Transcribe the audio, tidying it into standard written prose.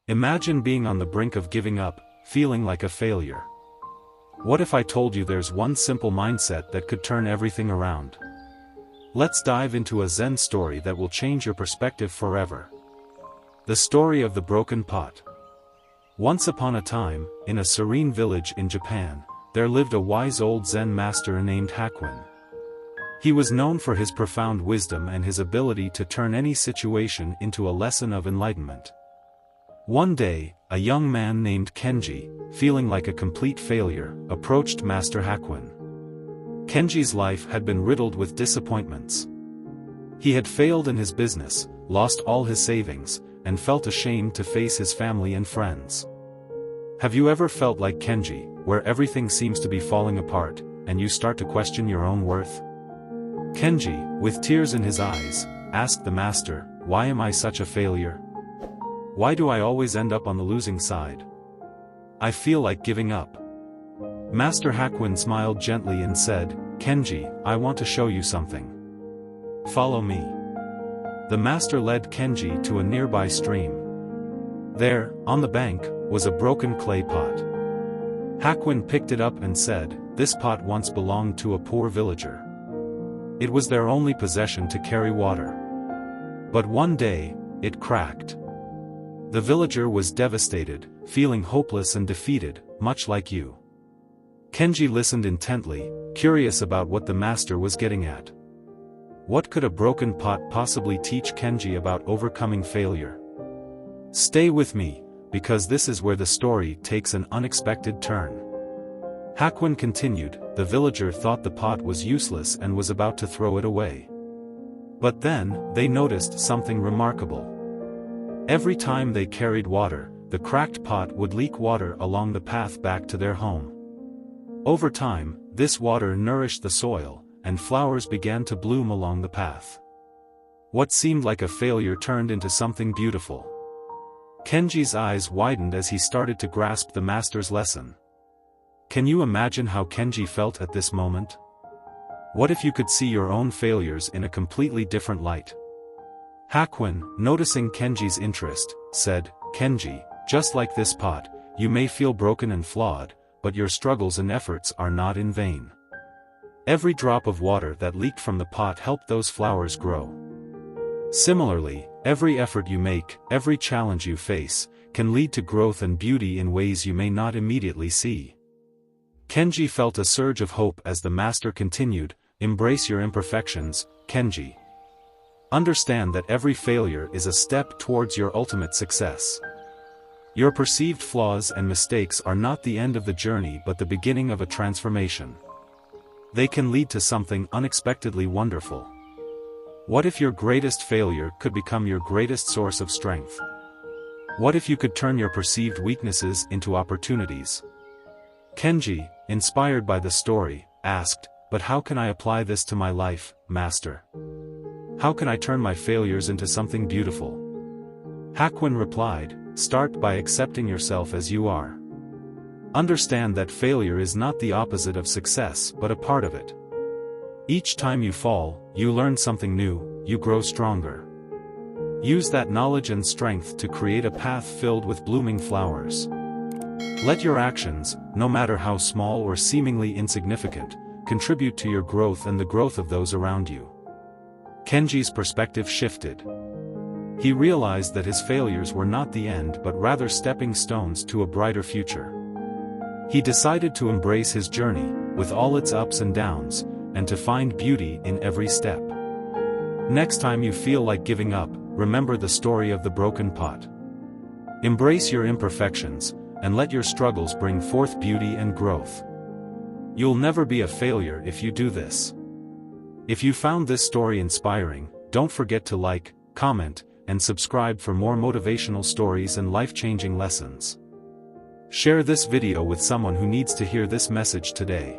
Imagine being on the brink of giving up, feeling like a failure. What if I told you there's one simple mindset that could turn everything around? Let's dive into a Zen story that will change your perspective forever. The story of the broken pot. Once upon a time, in a serene village in Japan, there lived a wise old Zen master named Hakuin. He was known for his profound wisdom and his ability to turn any situation into a lesson of enlightenment. One day, a young man named Kenji, feeling like a complete failure, approached Master Hakuin. Kenji's life had been riddled with disappointments. He had failed in his business, lost all his savings, and felt ashamed to face his family and friends. Have you ever felt like Kenji, where everything seems to be falling apart, and you start to question your own worth? Kenji, with tears in his eyes, asked the master, "Why am I such a failure? Why do I always end up on the losing side? I feel like giving up." Master Hakuin smiled gently and said, "Kenji, I want to show you something. Follow me." The master led Kenji to a nearby stream. There, on the bank, was a broken clay pot. Hakuin picked it up and said, "This pot once belonged to a poor villager. It was their only possession to carry water. But one day, it cracked. The villager was devastated, feeling hopeless and defeated, much like you." Kenji listened intently, curious about what the master was getting at. What could a broken pot possibly teach Kenji about overcoming failure? Stay with me, because this is where the story takes an unexpected turn. Hakuin continued, "The villager thought the pot was useless and was about to throw it away. But then, they noticed something remarkable. Every time they carried water, the cracked pot would leak water along the path back to their home. Over time, this water nourished the soil, and flowers began to bloom along the path. What seemed like a failure turned into something beautiful." Kenji's eyes widened as he started to grasp the master's lesson. Can you imagine how Kenji felt at this moment? What if you could see your own failures in a completely different light? Hakuin, noticing Kenji's interest, said, "Kenji, just like this pot, you may feel broken and flawed, but your struggles and efforts are not in vain. Every drop of water that leaked from the pot helped those flowers grow. Similarly, every effort you make, every challenge you face, can lead to growth and beauty in ways you may not immediately see." Kenji felt a surge of hope as the master continued, "Embrace your imperfections, Kenji. Understand that every failure is a step towards your ultimate success. Your perceived flaws and mistakes are not the end of the journey but the beginning of a transformation. They can lead to something unexpectedly wonderful. What if your greatest failure could become your greatest source of strength? What if you could turn your perceived weaknesses into opportunities?" Kenji, inspired by the story, asked, "But how can I apply this to my life, Master? How can I turn my failures into something beautiful?" Hakuin replied, "Start by accepting yourself as you are. Understand that failure is not the opposite of success but a part of it. Each time you fall, you learn something new, you grow stronger. Use that knowledge and strength to create a path filled with blooming flowers. Let your actions, no matter how small or seemingly insignificant, contribute to your growth and the growth of those around you." Kenji's perspective shifted. He realized that his failures were not the end but rather stepping stones to a brighter future. He decided to embrace his journey, with all its ups and downs, and to find beauty in every step. Next time you feel like giving up, remember the story of the broken pot. Embrace your imperfections, and let your struggles bring forth beauty and growth. You'll never be a failure if you do this. If you found this story inspiring, don't forget to like, comment, and subscribe for more motivational stories and life-changing lessons. Share this video with someone who needs to hear this message today.